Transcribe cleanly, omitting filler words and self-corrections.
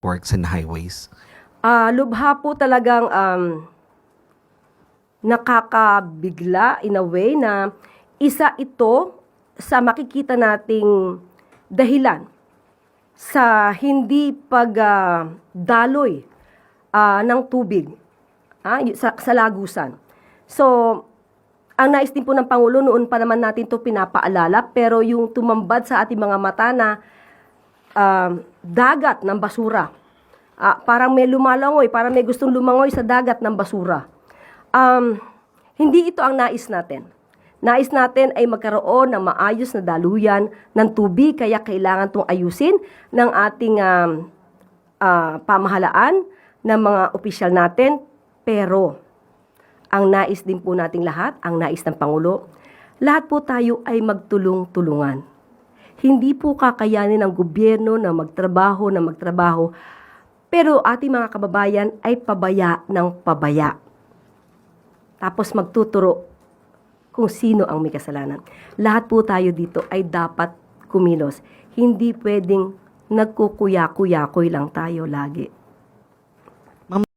works and highways? Lubha po talagang nakakabigla in a way na isa ito sa makikita nating dahilan sa hindi pagdaloy ng tubig sa lagusan. So, ang nais din po ng Pangulo, noon pa naman natin ito pinapaalala, pero yung tumambad sa ating mga mata na dagat ng basura. Parang may lumalangoy, parang may gustong lumangoy sa dagat ng basura. Hindi ito ang nais natin. Nais natin ay magkaroon ng maayos na daluyan ng tubig, kaya kailangan itong ayusin ng ating pamahalaan, ng mga opisyal natin. Pero, ang nais din po nating lahat, ang nais ng Pangulo, lahat po tayo ay magtulong-tulungan. Hindi po kakayanin ng gobyerno na magtrabaho, pero ating mga kababayan ay pabaya ng pabaya. Tapos magtuturo kung sino ang may kasalanan. Lahat po tayo dito ay dapat kumilos. Hindi pwedeng nagkukuya-kuyakoy lang tayo lagi.